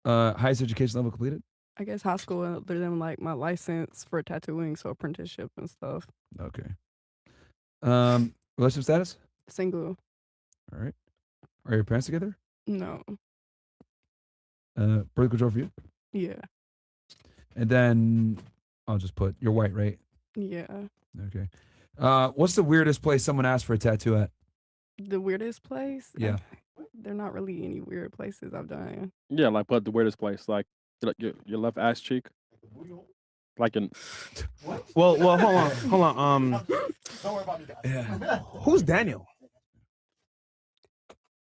Highest education level completed? I guess high school, other than like my license for tattooing, so apprenticeship and stuff. Okay. Relationship status? Single. All right. Are your parents together? No. Birth control for you? Yeah. And then I'll just put you're white, right? Yeah. Okay. What's the weirdest place someone asked for a tattoo at? The weirdest place? Yeah. There not really any weird places I've done. Yeah, like but the weirdest place, like your left ass cheek, like in. Well, hold on. Don't worry about me, guys. Yeah. Who's Daniel?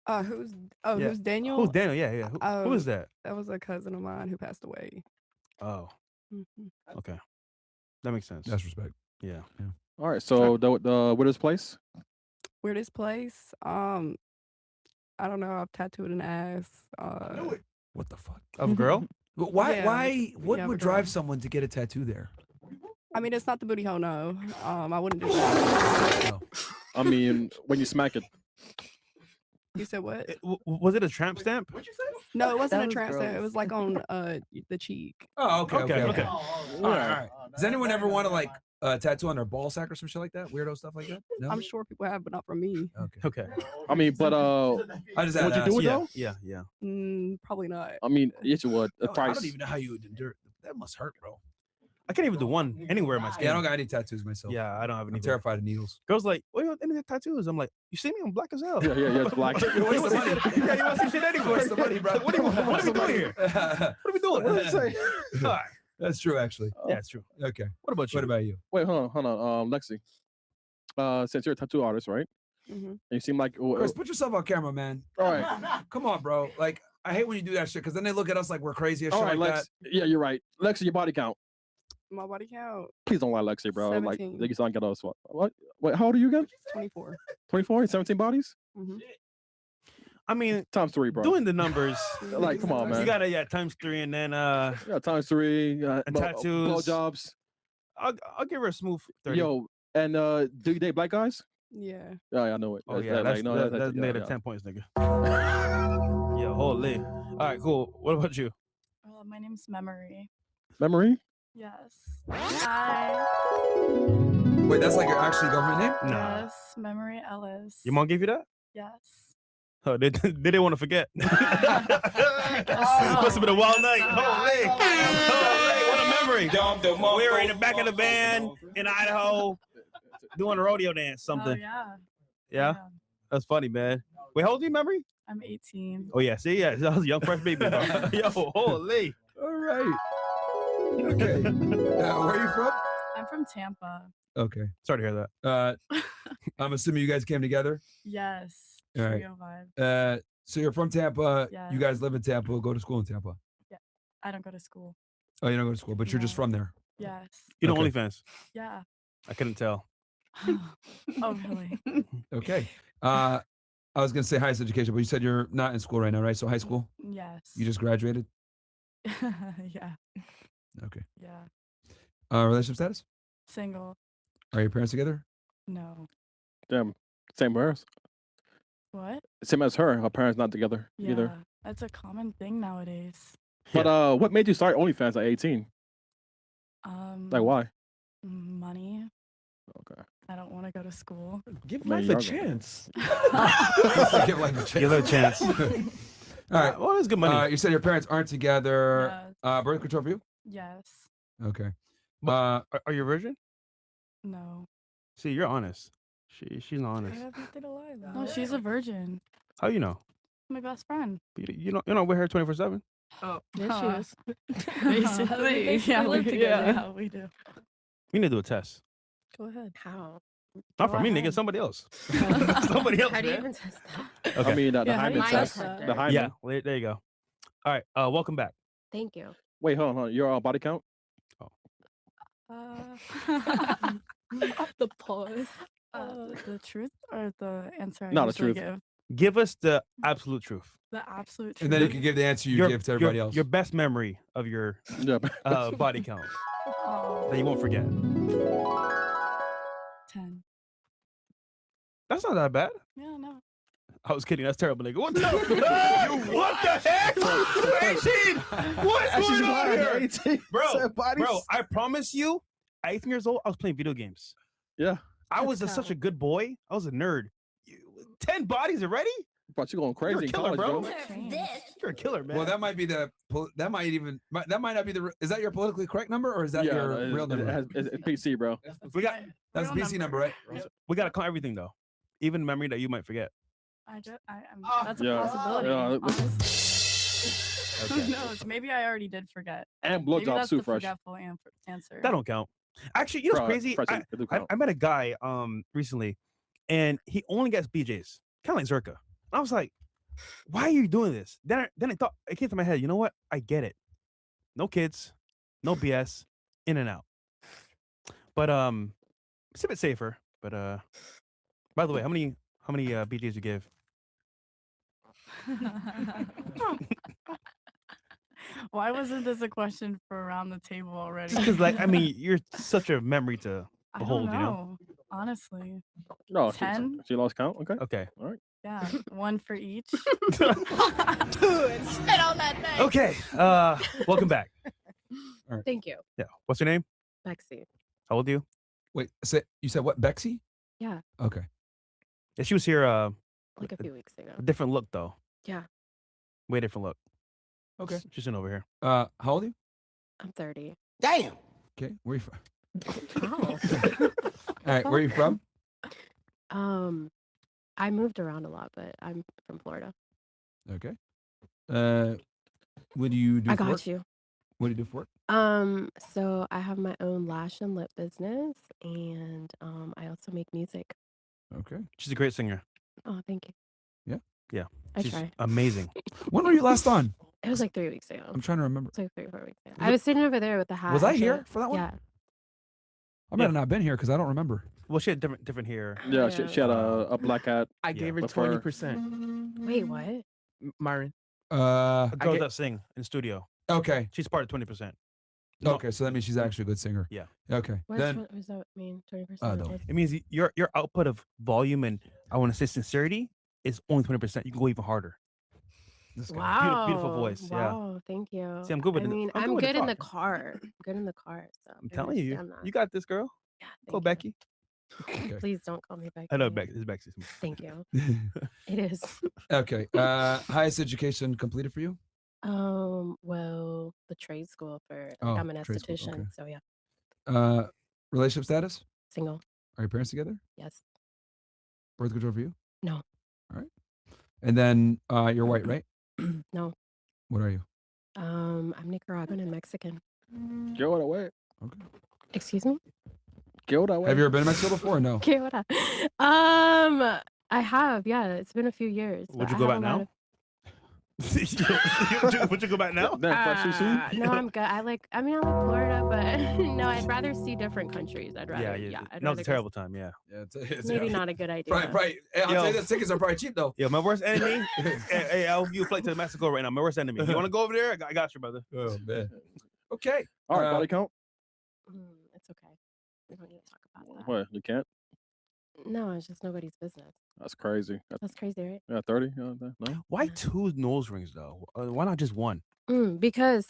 Who's Yeah. who's Daniel? Who's Daniel? Yeah. Who is that? That was a cousin of mine who passed away. Oh, Mhm. okay. That makes sense. That's respect. Yeah. All right, so the weirdest place. Weirdest place? I don't know. I've tattooed an ass. What the fuck? Of a girl? Why? Yeah, Why? What yeah, would of a girl. drive someone to get a tattoo there? I mean, it's not the booty hole, no. I wouldn't do that. Oh. I mean, when you smack it. You said what? Was it a tramp stamp? No, it wasn't That a was trans. It gross. was like on the cheek. Oh, okay. Okay. All right. Does anyone ever want to like tattoo on their ball sack or some shit like that? Weirdo stuff like that? No. I'm sure people have, but not from me. Okay. Okay. I mean, but I just had would to you do ask. it though? Yeah. Probably not. I mean, yes, you would. The I price. don't even know how you would endure. That must hurt, bro. I can't even do one anywhere in my skin. Yeah, I don't got any tattoos myself. Yeah, I don't have any. I'm terrified of needles. Girls like, what you any tattoos? I'm like, you see me? I'm black as hell. Yeah, it's black. You waste the money. Yeah, you want to see shit anyway. Waste the money, bro. What are we doing here? What are we doing? What did you say? All right. That's true, actually. Yeah, it's true. Okay. What about you? What about you? Wait, hold on, Lexi. Since you're a tattoo artist, right? Mhm. And you seem like. Chris, put yourself on camera, man. All right, Come on, bro. Like, I hate when you do that shit because then they look at us like we're crazy or all shit right, like Lex. Yeah, you're right. Lexi, your body count. My body count Please don't lie, Lexi, bro. 17. Like you sound get us. What? Wait, how old are you again? 24. 24. 17 bodies Mhm. I mean, times 3, bro. doing the numbers. Like, come on, man. You gotta times 3 and then Yeah, times 3. And tattoos. Blowjobs. I'll give her a smooth 30. Yo, and do you date black guys? Yeah. Yeah, I know it. Oh yeah, that's negative 10 points, nigga. Yeah, holy. All right, cool. What about you? My name's Memory. Memory? Yes. Hi. Wait, that's like your actual government name? Nah. Yes, Memory Ellis. Your mom gave you that? Yes. Oh, they didn't want to forget. guess Must have been a wild night. Oh, Holy, what a memory. We were in the back of the van in Idaho doing a rodeo dance, something. Oh, yeah. Yeah? That's funny, man. Wait, how old are you, Memory? I'm 18. Oh, yeah. See, yeah, that was a young, fresh baby. Bro. Yo, holy. All right. Okay. Where are you from? I'm from Tampa. Okay. Sorry to hear that. I'm assuming you guys came together. Yes. All right. Trio vibe. So you're from Tampa. Yeah. You guys live in Tampa. Go to school in Tampa. I don't go to school. Oh, you don't go to school, but you're just No. from there. Yes. You know Okay. OnlyFans? Yeah. I couldn't tell. Oh, really? Okay. I was gonna say highest education, but you said you're not in school right now, right? So high school. Yes. You just graduated. Yeah. Okay. Yeah. Relationship status? Single. Are your parents together? No. Damn. Same with hers. What? Same as her. Her parents not together Yeah. either. That's a common thing nowadays. But what made you start OnlyFans at 18? Like why? Money. Okay. I don't want to go to school. Give Man, life you're a ugly. chance. Give life a chance. Give it a chance. All right. Well, that's good money. You said your parents aren't together. Birth control for you? Yes. Okay. Are you a virgin? No. See, you're honest. She's not I honest. have nothing to lie about. No, she's a virgin. How you know? My best friend. You don't wear her 24/7. Oh, Yes, she is. Basically, yeah, we do. Yeah, we do. We need to do a test. Go ahead. How? Not Go for me, nigga. ahead. Somebody else. Somebody else. How do you man. even test that? Okay. I mean, the Yeah, how do hymen you test. test that? The hymen. Yeah, there you go. All right. Welcome back. Thank you. Wait, hold on. Your body count? The pause. The truth or the answer I No, the usually truth. give? Give us the absolute truth. The absolute truth. And then you can give the answer you give to everybody else. Your best memory of your Yeah. body count Oh, that you won't forget. 10. That's not that bad. Yeah, no. I was kidding. That's terrible, nigga. What the? What the heck? 18. 18. Bro, Said bodies. bro, I promise you, at 18 years old, I was playing video games. Yeah. I was That's such a tough. good boy. I was a nerd. 10 bodies already? But you going crazy in killer, college, bro. bro. You're a killer, man. Well, that might be that might not be the. Is that your politically correct number or is that your no, real number? It's PC, bro. we got That's Real BC number, right? we got to count everything though, even memory that you might forget. That's a Yeah, possibility. yeah, honestly. Okay. Who knows? Maybe I already did forget. And Maybe blowjobs that's too the fresh. forgetful answer. That don't count. Actually, you know what's Bro, crazy? fresh, I, it do I, count. I met a guy recently, and he only gets BJs, kind of like Zerka. I was like, why are you doing this? Then I thought it came to my head. You know what? I get it. No kids, no BS, in and out. But it's a bit safer. But by the way, how many BJs you give? Why wasn't this a question for around the table already? Because like I mean, you're such a memery to I behold. don't You know. know. Honestly, No, 10? she lost count. Okay. Okay. yeah, one for each. Okay. Welcome back. Thank you, Yeah. What's your name? Lexi. How old are you? Wait, you said what? Bexy? Yeah, Okay. Yeah, she was here. like a few weeks ago. A different look though. Yeah. Way different look. Okay. She's in over here. How old are you? I'm 30. Damn. Okay. Where are you from? Oh. All right. Where are you from? I moved around a lot, but I'm from Florida. Okay. What do you do I for work? got you. What do you do for work? So I have my own lash and lip business, and I also make music. Okay. She's a great singer. Oh, thank you. Yeah? Yeah. I She's try. amazing. When were you last on? It was like 3 weeks ago. I'm trying to remember. It's like 3 or 4 weeks ago. I was sitting over there with the hat. Was I actually. here for that one? Yeah. I might have not been here because I don't remember. Well, she had different hair. Yeah, she had a black hat. I Yeah, gave her but for- 20%. Wait, what? Myron. A girl get- that sing in studio. Okay. She's part of 20%. No. Okay. So that means she's actually a good singer. Yeah. Okay. What Then does that mean? 20%? no. It means your output of volume and I want to say sincerity is only 20%. You can go even harder. this guy. Wow. beautiful voice, yeah. Wow. Thank you. See, I'm good with I it. mean, I'm good I'm with the good in the talk. car. I'm good in the car. So I'm I telling you, understand that. you got this, girl. Yeah, Go, thank you. Becky. Okay. Please don't call me Becky. I know Becky. This is Becky. Thank you. It is. Okay. Highest education completed for you? Well, the trade school for Oh, I'm an trade school, esthetician, okay. so yeah, Relationship status? single. Are your parents together? Yes. Birth control for you? No. All right. And then you're white, right? No. What are you? I'm Nicaraguan and Mexican. Go that way. Okay. Excuse me? Go that way. Have you ever been to Mexico before or no? Okay, what? I have. Yeah, it's been a few years. Would but you I go have back a lot now? of- Would you go back now? Damn, fresh too soon. No, I'm good. I like Florida, but no, I'd rather see different countries. I'd rather. Yeah. I'd That was rather a go terrible time. Yeah. Yeah, it's Maybe not a good idea. Probably. Hey, I'll Yo. tell you this, tickets are probably cheap though. Yeah, my worst enemy. hey, I'll give you a flight to Mexico right now. My worst enemy. You want to go over there? I got you, brother. Oh man. Okay. All right, body count. It's okay. We don't need to talk about that. What? You can't? No, it's just nobody's business. That's crazy. That's crazy, right? Yeah, 30. No. Why 2 nose rings though? Why not just 1? Because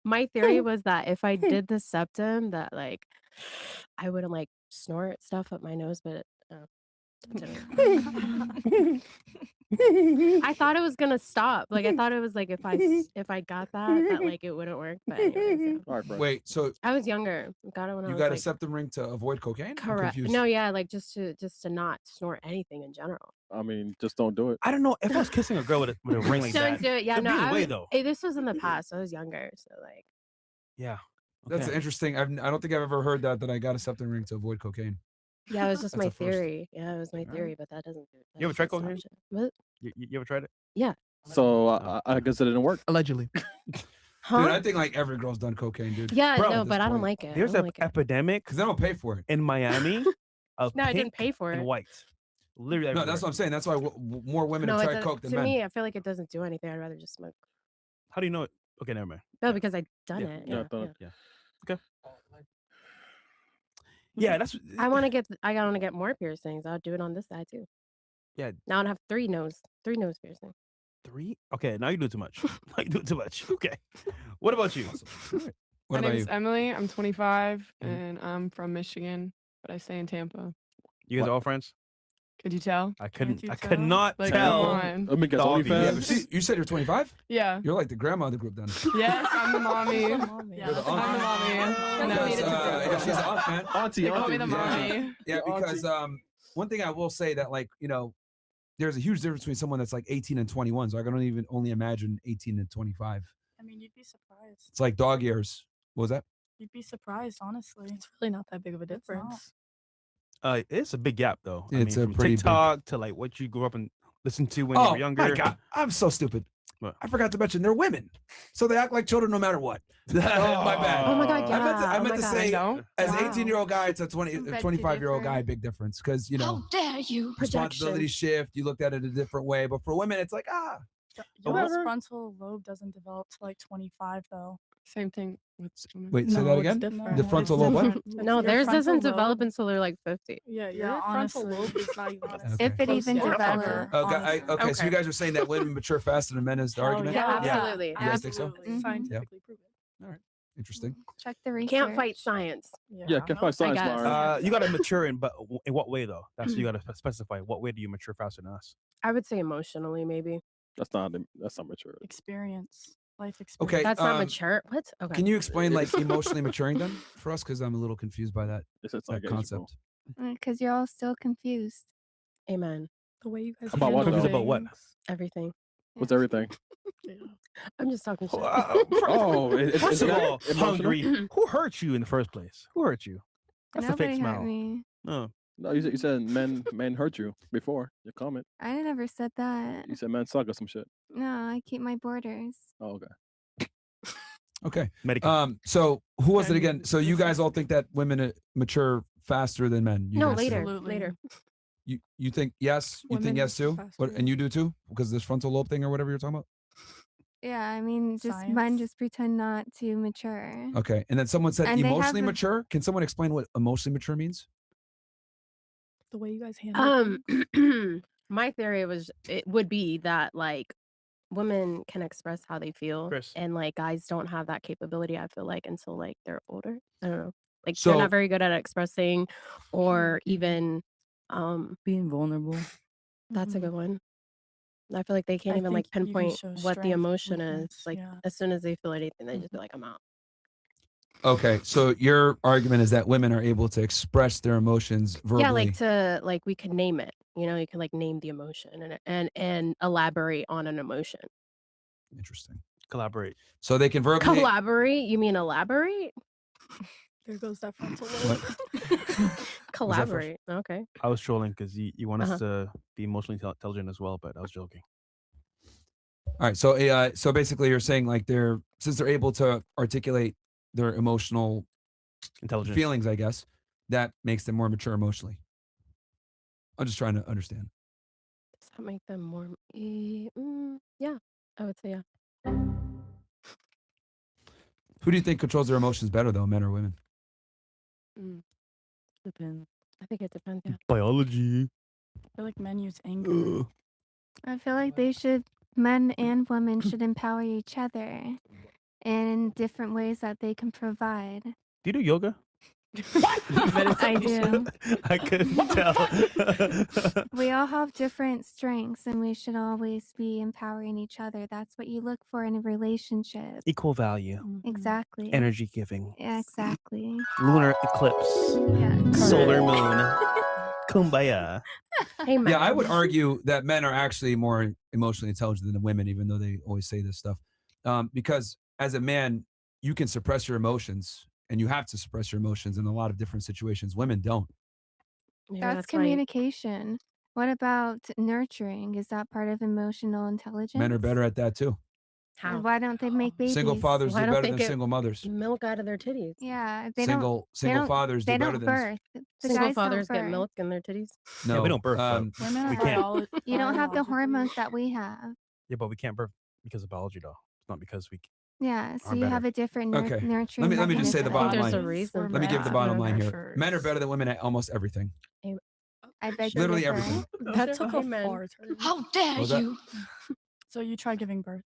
my theory was that if I did the septum, that like I wouldn't like snort stuff up my nose, but I thought it was gonna stop. Like I thought it was like if I got that like it wouldn't work. But anyways, yeah. All right, bro. Wait, so I was younger. Got it when I you was got a like, septum ring to avoid cocaine? I'm correct. confused. No, yeah, like just to not snort anything in general. I mean, just don't do it. I don't know if I was kissing a girl with a ring like Don't that. do it. Yeah, There'd no. be a I way, was, though. this was in the past. I was younger, so like. Yeah. That's Okay. interesting. I don't think I've ever heard that I got a septum ring to avoid cocaine. Yeah, it was just That's my a first. theory. Yeah, it was my Alright. theory, but that doesn't do it. You ever tried cocaine? What? You ever tried it? So I guess it didn't work. Allegedly. Huh? Dude, I think like every girl's done cocaine, dude. Yeah, Bro, no, at but this I don't point. like it. There's I an don't like it. epidemic Because they don't pay for it. in Miami of No, I didn't pink pay for and it. white. Literally, No, that's what I'm saying. That's why more women have it tried does- coke than to men. me, I feel like it doesn't do anything. I'd rather just smoke. How do you know it? Okay, never mind. No, because I've done Yeah, it. yeah, Yeah, I've done it. yeah. Yeah, that's. I want to get more piercings. I'll do it on this side too. Yeah. Now I have three nose piercings. 3? Okay, now you're doing too much. Now you're doing too much. Okay. What about you? What My about name you? is Emily. I'm 25 Mhm. and I'm from Michigan, but I stay in Tampa. You guys What? are all friends? Could you tell? I Can't couldn't. you I could tell? not Like, tell. come on. Let me guess. The obvious. Yeah, but OnlyFans. see, you said you're 25. Yeah. You're like the grandma of the group then. Yes, I'm the mommy. Yeah. You're the I'm the aunt. mommy. And I Because, needed to grow yeah, she's up. the aunt, man. Auntie, They call me auntie. the mommy. Yeah, because one thing I will say that like there's a huge difference between someone that's like 18 and 21. So I can even only imagine 18 and 25. I mean, you'd be surprised. It's like dog years. What was that? You'd be surprised, honestly. It's really not that big of a It's not. difference. It's a big gap though. It's I a mean, from pretty big- TikTok to like what you grew up and listened to when you Oh were younger. my god, I'm so stupid. What? I forgot to mention they're women, so they act like children no matter what. My bad. Oh my god, yeah. I meant to oh my God. say, Don't. as Wow. 18-year-old guy to 20, Beg to 25-year-old differ. guy, big difference because dare you? responsibilities shift. You looked at it a different way, but for women, it's like Your whatever. frontal lobe doesn't develop to like 25 though. Same thing with women. Wait, say No, that it's again. different. The No, frontal it's lobe what? different. No, Your theirs frontal doesn't develop lobe- until they're like 50. Yeah, your Yeah, frontal honestly. lobe is not even. Okay. If it close even to your develops. upper. Okay, Honestly. okay. So you Okay. guys are saying that women mature faster than men is the Hell argument? Yeah, yeah. absolutely. You guys think so? Absolutely. Mhm. Scientifically proven. Interesting. Check the research. Can't fight science. Yeah, can't find science, guess. Mara. You gotta mature but in what way though? That's what you gotta specify. What way do you mature faster than us? I would say emotionally, maybe. That's not mature. Experience. Life experience. Okay. That's not um, mature. What? Okay. Can you explain like emotionally maturing then for us? Because I'm a little confused by that It's not that gaugable. concept. Because you're all still confused. Amen. The way you guys About what, handle though? About what? things. Everything. What's everything? Yeah. I'm just talking shit. Oh, First of all, emotional? hungry. Who hurt you in the first place? Who hurt you? That's a Nobody fake hurt smile. me. No. No, you said men hurt you before your comment. I never said that. You said men suck or some shit. No, I keep my borders. Oh, okay. Okay. Medical. So who was it And again? So you guys all think that women mature faster than men? You No, guys later. think- Absolutely. Later. You think yes? You think Women yes too? What? faster. And you do too? Because this frontal lobe thing or whatever you're talking about. Yeah, I mean, just men Science. just pretend not to mature. Okay. And then someone said And they have emotionally a- mature. Can someone explain what emotionally mature means? The way you guys handle things. My theory would be that like women can express how they feel Chris. and like guys don't have that capability, I feel like, until like they're older. I don't know. Like So- they're not very good at expressing or even Being vulnerable. that's a Mhm. good one. I feel like they can't I even like think you can pinpoint show what the strength and emotion is. weakness, Like yeah. as soon as they feel anything, they just be like, I'm out. Okay. So your argument is that women are able to express their emotions verbally. Yeah, like we could name it. You know, you can like name the emotion and elaborate on an emotion. Interesting. Collaborate. So they can verbally. Collaborate? You mean elaborate? There goes that frontal What? lobe. Collaborate. Okay. I was trolling because you want Uh-huh. us to be emotionally intelligent as well, but I was joking. All right. So basically, you're saying like since they're able to articulate their emotional Intelligent. feelings, I guess that makes them more mature emotionally. I'm just trying to understand. Does that make them more? Yeah, I would say yeah. Who do you think controls their emotions better, though, men or women? Depends. I think it depends. Yeah. Biology. I feel like men use anger. I feel like men and women should empower each other in different ways that they can provide. Do you do yoga? I do. I couldn't tell. We all have different strengths and we should always be empowering each other. That's what you look for in a relationship. Equal value. Exactly. Energy giving. Yeah, exactly. Lunar eclipse. Yeah. Solar moon. Kumbaya. Hey, Yeah, I would man. argue that men are actually more emotionally intelligent than women, even though they always say this stuff. Because as a man, you can suppress your emotions, and you have to suppress your emotions in a lot of different situations. Women don't. Maybe That's why- communication. What about nurturing? Is that part of emotional intelligence? Men are better at that too. How? Why don't they make babies? Single fathers Why do don't better they than get single mothers. milk out of their titties. Yeah, they don't. Single don't- fathers do They better don't than birth. The Single guys don't fathers get birth. milk in their titties. no. Yeah, we don't birth. Um, Women are We can't. You don't have the biologically- hormones that we have. Yeah, but we can't birth because of biology, though. It's not because we. Yeah, so Are you better. have a different Okay. nurturing. Let me just say the mechanism. bottom there's a line. reason Or for Let me give the that. bottom men line are here. first. Men are better than women at almost everything. I beg to Literally differ. everything. That took a Amen. far turn. How dare was that? you? So you try giving birth.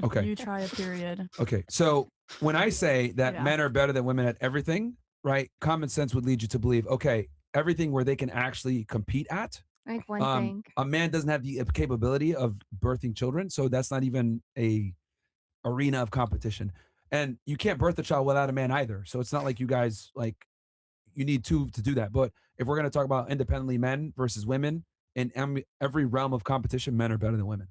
Okay. You try a period. Okay. So when I say that Yeah. men are better than women at everything, right? Common sense would lead you to believe, okay, everything where they can actually compete at. Like one thing. A man doesn't have the capability of birthing children, so that's not even a arena of competition. And you can't birth a child without a man either. So it's not like you guys like you need two to do that. But if we're going to talk about independently men versus women in every realm of competition, men are better than women.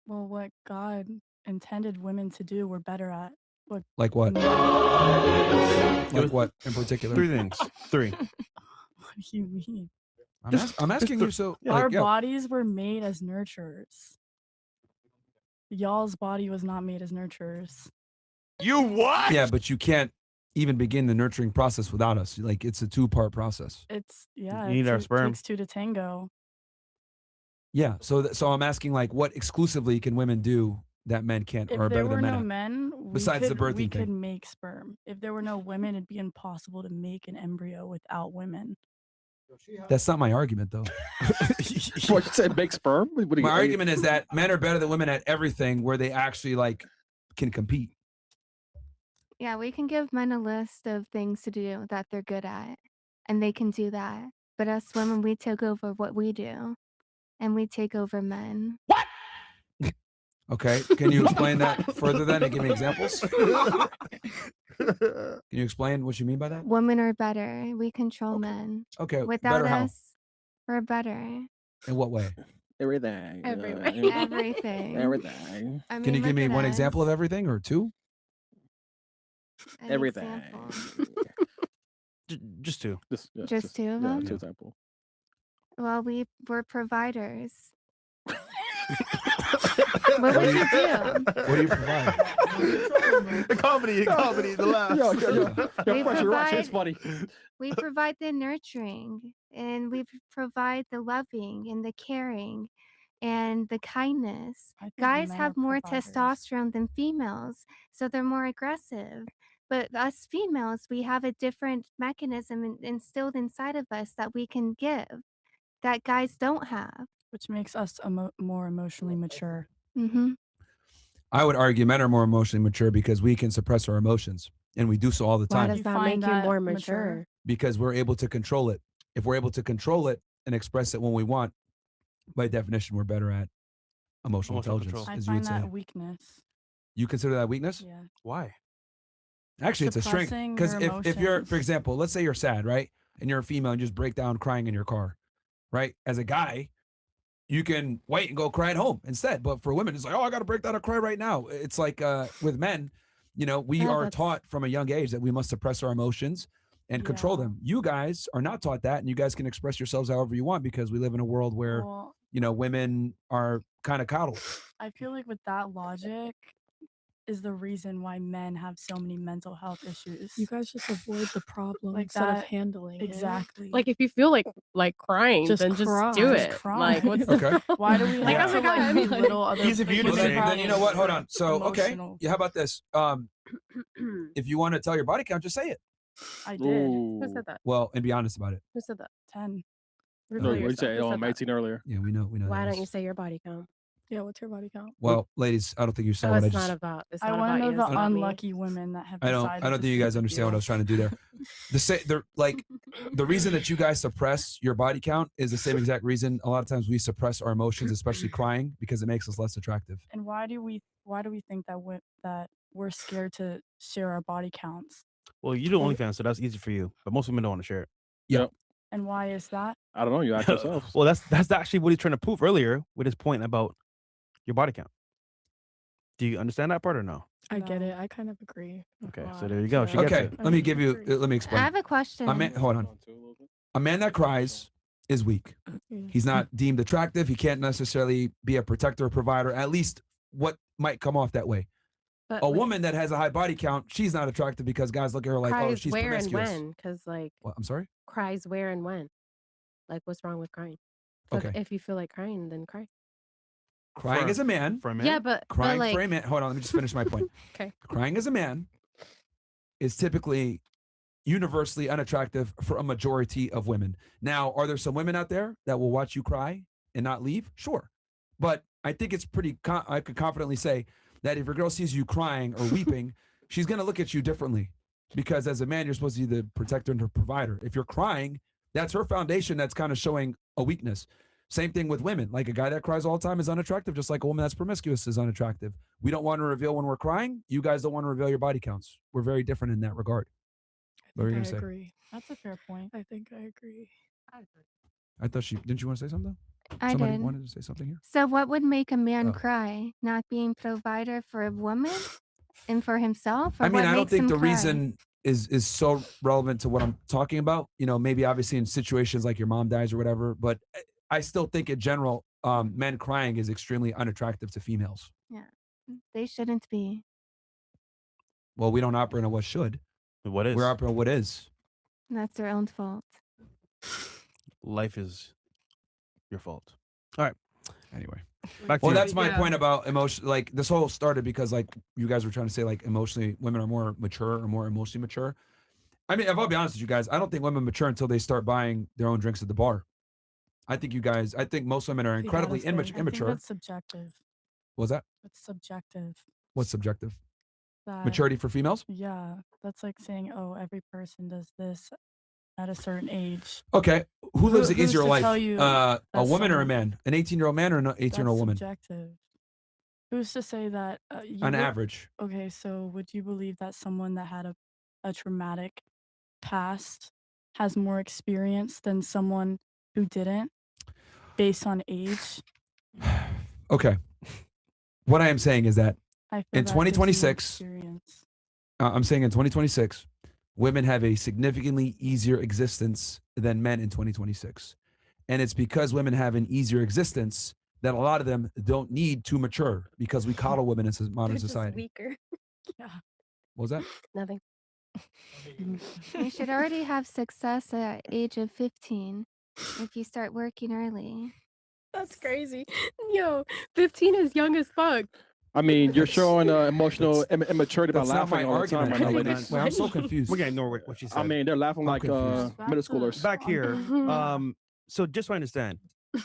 Well, what God intended women to do, we're better at. What? Like what? men- Like what in particular? 3 things. 3. What do you mean? I'm asking you. So Yeah, like, Our yeah, bodies were made as nurturers. Y'all's body was not made as nurturers. yeah, but you can't even begin the nurturing process without us. Like it's a 2-part process. It's yeah. You need our it sperm. takes 2 to tango. Yeah. So I'm asking like, what exclusively can women do that men can't If or are there better were than men? no at? men, Besides the we birthing could thing. make sperm. If there were no women, it'd be impossible to make an embryo without women. That's not my argument, though. What you said? Make sperm? What do you- My are you- argument is that men are better than women at everything where they actually like can compete. Yeah, we can give men a list of things to do that they're good at, and they can do that. But us women, we take over what we do, and we take over men. Okay. Can you explain that further then and give me examples? Can you explain what you mean by that? Women are better. We control men. Okay. Without better how? us, we're better. In what way? Everything. Everywhere. Everything. Everything. I mean, Can you give look me at one example of us. everything or 2? An Everything. example. Just 2. Just 2 of Yeah, them? 2 example. Well, we're providers. What What do would you- you do? What do you provide? The comedy, the laugh. We Fresh, you're right. It's provide- funny. We provide the nurturing, and we provide the loving and the caring and the kindness. I think Guys men have are more providers. testosterone than females, so they're more aggressive. But us females, we have a different mechanism instilled inside of us that we can give that guys don't have. which makes us more emotionally mature. Mm-hmm. I would argue men are more emotionally mature because we can suppress our emotions, and we do so all the Why time does You that find make you that more mature? mature? because we're able to control it. If we're able to control it and express it when we want, by definition, we're better at emotional Emotional intelligence, control. I as you would find say. that weakness. You consider that weakness? Yeah. Why? Actually, it's a strength. Suppressing Because your if you're, emotions. for example, let's say you're sad, right? And you're a female and you just break down crying in your car, right? As a guy, you can wait and go cry at home instead. But for women, it's like, oh, I got to break down and cry right now. It's like with men, we Yeah, are that's- taught from a young age that we must suppress our emotions and control Yeah. them. You guys are not taught that, and you guys can express yourselves however you want because we live in a world where, Well, women are kind of coddled. I feel like with that logic is the reason why men have so many mental health issues. You guys just avoid the problem Like instead of that- handling it. Exactly. Like if you feel like crying, Just then just cry. do Just it. cry. Like what's the Okay. problem? why do we Like, have oh to my God, like I'm like- belittle other Easy for you to Well, people's say. then you know what? Hold on. So, okay, Emotional. how about this? If you want to tell your body count, just say it. I did. Who Ooh. said that? Well, and be honest about it. Who said that? 10. Reveal No, what you yourself. say? Who Oh, said I'm that? 18 earlier. Yeah, we know. Why that don't is. you say your body count? Yeah, what's your body count? Well, ladies, I don't think you saw Oh, what I it's just. not about. It's I not want about to you. know It's the about me. unlucky women that have I don't decided think you guys to understand what I was trying to do there. The reason that you guys suppress your body count is the same exact reason a lot of times we suppress our emotions, especially crying, because it makes us less attractive. And why do we think that we're scared to share our body counts? Well, you do OnlyFans, so that's easy for you. But most women don't want to share it. And why is that? I don't know. You ask yourself. Well, that's actually what he's trying to prove earlier with his point about your body count. Do you understand that part or no? I get No. it. I kind of agree. with Okay, so why, there you go. so- She gets Okay, it. let me give you. Agree. Let me I explain. have a question. Hold on. A man that cries is weak. Yeah. He's not deemed attractive. He can't necessarily be a protector or provider. At least what might come off that way. But A like, woman that has a high body count, she's not attractive because guys look at her like, oh, cries she's where and promiscuous. when? Because like What? I'm sorry. cries where and when? Like what's wrong with crying? So Okay. if you feel like crying, then cry. Crying For- as a man. For a man? Yeah, but Crying like for a man. Hold on, let me just finish my point. Okay. Crying as a man is typically universally unattractive for a majority of women. Now, are there some women out there that will watch you cry and not leave? Sure. But I think it's pretty. I could confidently say that if your girl sees you crying or weeping, she's gonna look at you differently, because as a man, you're supposed to be the protector and the provider. If you're crying, that's her foundation. That's kind of showing a weakness. Same thing with women. Like a guy that cries all the time is unattractive, just like a woman that's promiscuous is unattractive. We don't want to reveal when we're crying. You guys don't want to reveal your body counts. We're very different in that regard. What were you I gonna say? agree. That's a fair point. I think I agree. I thought didn't you want to say something? I Somebody did. wanted to say something here. So what would make a man Oh. cry? Not being provider for a woman and for himself? Or I mean, what I don't makes think him the cry? reason is so relevant to what I'm talking about. You know, maybe obviously in situations like your mom dies or whatever, but I still think in general, men crying is extremely unattractive to females. Yeah. They shouldn't be. Well, we don't operate on what should. What is? We're operating on what is. That's their own fault. Life is your fault. Anyway. Back to Well, you. that's my Yeah. point about emotion. Like this whole started because like you guys were trying to say like emotionally women are more mature or more emotionally mature. I mean, if I'll be honest with you guys, I don't think women mature until they start buying their own drinks at the bar. I think most women are See, that incredibly is the- I think immature. that's subjective. What was that? It's subjective. What's subjective? That, Maturity for females? Yeah, that's like saying, oh, every person does this at a certain age. Okay. Who lives an who's easier to life? tell you A that's woman or a someone- man? An 18-year-old man or an 18-year-old That's woman? subjective. Who's to say that? You On would- average. Okay, so would you believe that someone that had a traumatic past has more experience than someone who didn't, based on age? Okay. What I am saying is that I feel In that gives you more 2026, experience. I'm saying in 2026, women have a significantly easier existence than men in 2026. And it's because women have an easier existence that a lot of them don't need to mature because we coddle women in modern They're just society. weaker. Yeah. What was that? Nothing. You should already have success at age of 15 if you start working early. That's crazy. Yo, 15 is young as fuck. I mean, you're That's- showing emotional immaturity by That's not my laughing all the time argument. right now, Wait, ladies. I'm so confused. We're gonna ignore what she said. I mean, they're laughing I'm like confused. middle schoolers. back here. Yeah. So just so I understand,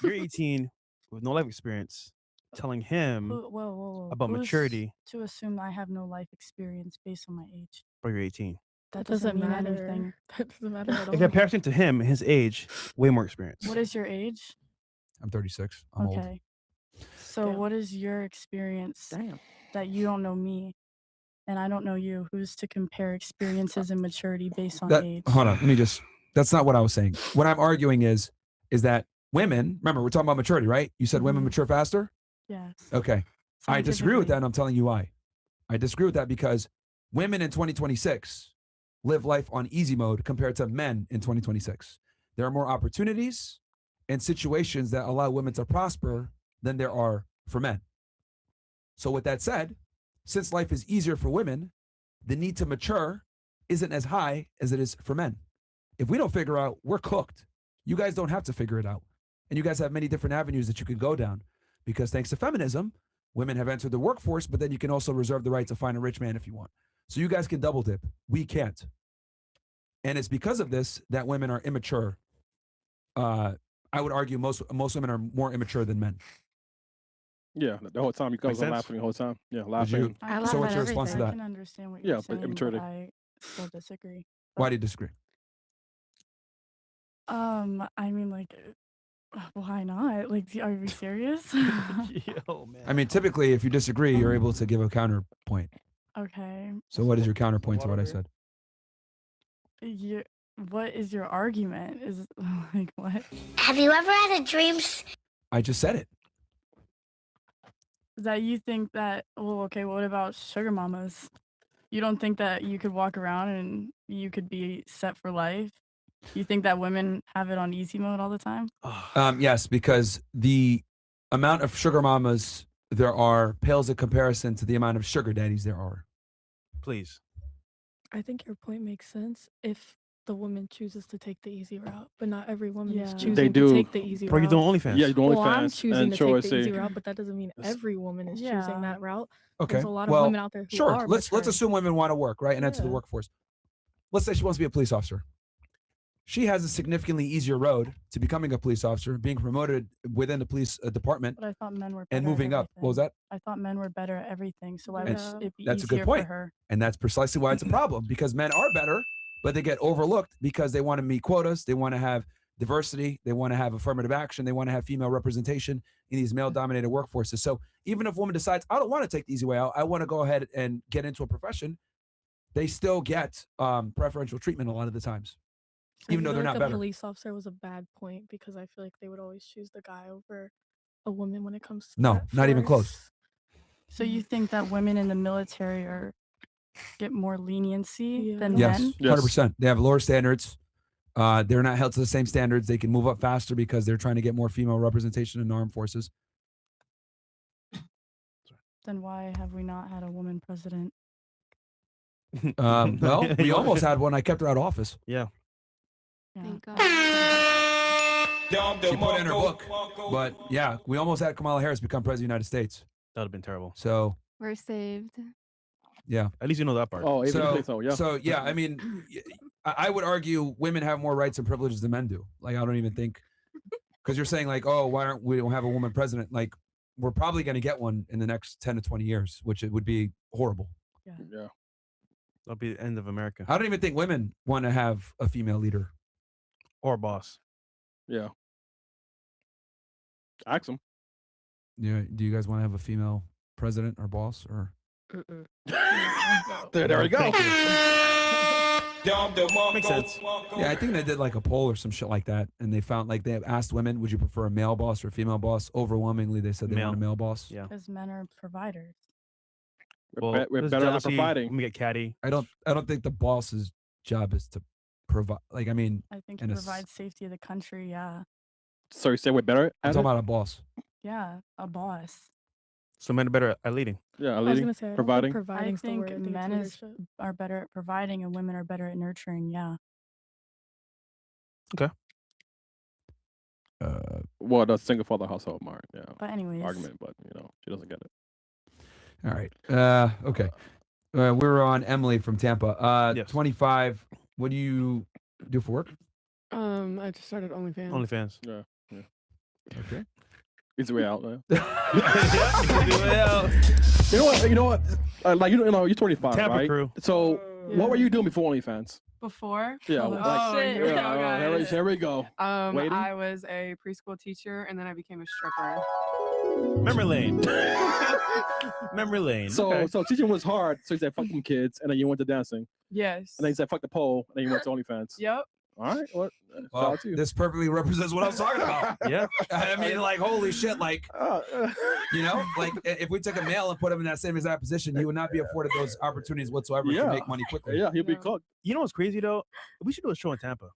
you're 18 with no life experience, telling him Whoa. about Who's maturity, to assume I have no life experience based on my age. but you're 18. That Doesn't doesn't mean matter. anything. That doesn't matter at all. In comparison to him, his age, way more experience. What is your age? I'm 36. I'm old. Okay. So Damn. what is your experience Damn. that you don't know me and I don't know you? Who's to compare experiences and maturity based on age? Hold on. Let me just. That's not what I was saying. What I'm arguing is that women. Remember, we're talking about maturity, right? You said women Mhm. mature faster. Yes. Okay. I disagree with Scientifically. that, and I'm telling you why. I disagree with that because women in 2026 live life on easy mode compared to men in 2026. There are more opportunities and situations that allow women to prosper than there are for men. So with that said, since life is easier for women, the need to mature isn't as high as it is for men. If we don't figure out, we're cooked. You guys don't have to figure it out. And you guys have many different avenues that you can go down because thanks to feminism, women have entered the workforce, but then you can also reserve the right to find a rich man if you want. So you guys can double dip. We can't. And it's because of this that women are immature. I would argue most women are more immature than men. Yeah, the whole time you guys are sense? laughing the whole time. Yeah, you- laughing. I laugh So can- what's at your response to everything. I that? can understand what Yeah, you're but saying, immaturity. but I still disagree. Why do you disagree? I mean, like, why not? Like, are we serious? Yo, man. I mean, typically, if you disagree, you're able to give a counterpoint. Okay. So what is your counterpoint to what I said? What is your argument? Is like what? Have you ever had a dream? I just said it. That you think that? Well, okay. What about sugar mamas? You don't think that you could walk around and you could be set for life? You think that women have it on easy mode all the time? Yes, because the amount of sugar mamas there are pales in comparison to the amount of sugar daddies there are. Please. I think your point makes sense if the woman chooses to take the easy route, but not every woman is Yeah. choosing They to do. take the easy Bro, you route. doing OnlyFans? Yeah, you're doing Well, I'm fans choosing and to show take the us easy route, but that doesn't mean That's- every woman is Yeah. choosing that route. Okay. There's a lot of well, women out there who sure. are. Let's mature. assume women want to work, right, and enter the Yeah. workforce. Let's say she wants to be a police officer. she has a significantly easier road to becoming a police officer, being promoted within the police department, But I thought men were better and at moving up. What was everything. that? I thought men were better at everything. So why would Yeah. it be That's a easier good point. for her? And that's precisely why it's a problem, because men are better, but they get overlooked because they want to meet quotas. They want to have diversity. They want to have affirmative action. They want to have female representation in these male-dominated workforces. So even if a woman decides, I don't want to take the easy way out, I want to go ahead and get into a profession, they still get preferential treatment a lot of the times, I even though feel they're like not a better. police officer was a bad point because I feel like they would always choose the guy over a woman when it comes to No, that not even close. first. So you think that women in the military get more leniency Yeah. than Yes, men? 100%. They have lower standards. They're not held to the same standards. They can move up faster because they're trying to get more female representation in the armed forces. Then why have we not had a woman president? Well, we almost had one. I kept her out of office. Yeah. Yeah. Thank God. She put it in her book. But yeah, we almost had Kamala Harris become president of the United States. That would have been terrible. So We're saved. yeah. At least you know that part. Oh, even So, so, yeah. so yeah, I mean, I would argue women have more rights and privileges than men do. Like, I don't even think, because you're saying like, oh, why aren't we don't have a woman president? Like, we're probably going to get one in the next 10 to 20 years, which it would be horrible. Yeah. That'll be the end of America. I don't even think women want to have a female leader. Or boss. Yeah. Ask them. Yeah. Do you guys want to have a female president or boss or? Mm-mm. There we go. Thank you. Makes sense. Yeah, I think they did like a poll or some shit like that, and they found like they asked women, "Would you prefer a male boss or a female boss?" Overwhelmingly, they said they want a male boss. Yeah. Because men are providers. We're there's better at jealousy providing. when we get catty. I don't think the boss's job is to provide. Like, I mean, I think in to a s- provide safety of the country. Yeah. So you say we're better I'm at talking it? about a boss. Yeah. A boss. So men are better at leading. Yeah, I was leading, gonna say I don't think providing. I providing's the think word. I think it's men leadership. are better at providing and women are better at nurturing. Yeah. Well, the single father household, Mark. Yeah. But anyways. Argument, but she doesn't get it. All right. Okay. We're on Emily from Tampa. Yes. 25. What do you do for work? I just started OnlyFans. OnlyFans. Yeah. Okay. Easy way out, man. Well, You know what? Like you're 25, Tampa right? crew. So what were you doing before OnFans? Before? Yeah. Oh, like, shit. yeah, Oh, guys. here we go. Waiting? I was a preschool teacher and then I became a stripper. Memory lane. Memory lane. So Okay. so teaching was hard. So you said fuck them kids, and then you went to dancing, Yes. and then you said fuck the pole, and then you went to OnlyFans. Yep. All right. What? Shout Well, out to you. this perfectly represents what I was talking about. Yeah. I mean, like, holy shit, like, like if we took a male and put him in that same exact position, he would not be afforded those opportunities whatsoever Yeah. to make money quickly. yeah, he'll be Yeah. cooked. You know what's crazy though? We should do a show in Tampa.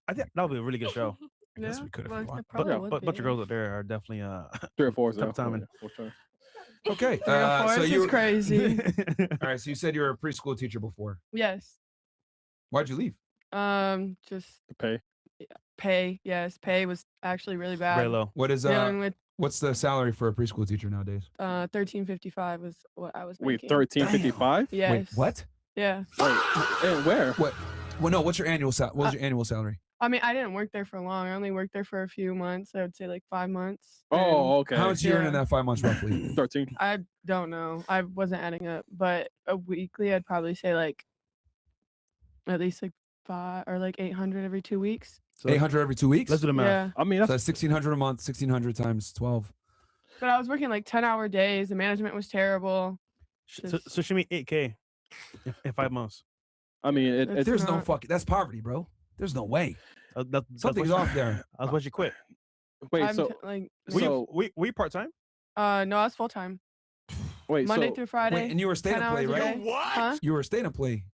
I think that would be a really good show. I guess we could if we want. It probably But would but bunch be. of girls up there are definitely 3 or 4. Tough timing. For sure. Okay. 3 or 4 so is you crazy. all right. So you said you were a preschool teacher before. Yes. Why'd you leave? Just The pay. pay. Yes, pay was actually really bad. very low. What is Dealing with what's the salary for a preschool teacher nowadays? $13.55 was what I was Wait, making. 13.55. Yes. Wait, what? Yeah. Wait, and where? What? Well, no. What's your annual what was your annual salary? I mean, I didn't work there for long. I only worked there for a few months. I would say like 5 months. Oh, okay. How much you earn in Yeah. that 5 months roughly? 13. I don't know. I wasn't adding up, but a weekly, I'd probably say like at least like 5 or like 800 every 2 weeks. So 800 every 2 weeks. let's do the math. Yeah. I mean, So that's that's 1,600 a month. 1,600 times 12. But I was working like 10-hour days. The management was terrible. So show me 8K in 5 months. I mean, That's There's no not- fucking. That's poverty, bro. There's no way. That's Something's what- off there. That's why you quit. wait. I'm So like, So- were you part time? no, I was full time. wait. Monday so through Friday. Wait, and you were a state 10 hours employee, a right? day. Huh? You were a state employee.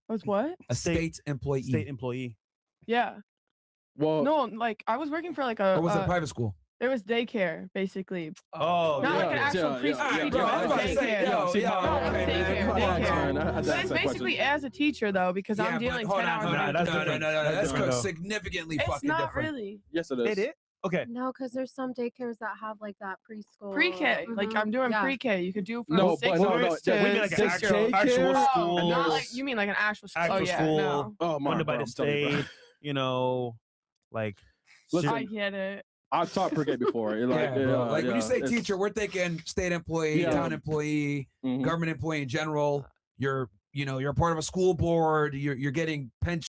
Was what? A State- state employee. State employee. Yeah. well, No, like I was working for like a. Or was it a private school? It was daycare, basically. Oh, Not like an yeah, actual yeah, preschool yeah, teacher. yeah, it was I was about to say, daycare. yo, No, yeah, it was okay, daycare. come on, Daycare. man, I had to But ask it's that basically question. as a teacher though, because Yeah, I'm but dealing hold 10 on, hours. hold Nah, on. that's No, different. no, That's that's different, though. significantly It's fucking not different. really. yes, it is. It is. Okay. No, because there's some daycares that have like that preschool. Pre-K, like Mhm, I'm doing yeah. pre-K. You could do from No, 6 but no, months no, to we mean like an 6 actual, year old. actual Daycare? school. Not like you mean like an actual school. Actual Oh yeah, school. no. Oh my funded by bro, the I'm telling you, bro. state. You know, like. Listen, I get it. I've taught pre-K before. Like, yeah, bro. Like when yeah, you say it's- teacher, we're thinking state employee, Yeah. town employee, Mhm. government employee in general. You're a part of a school board. You're getting pension.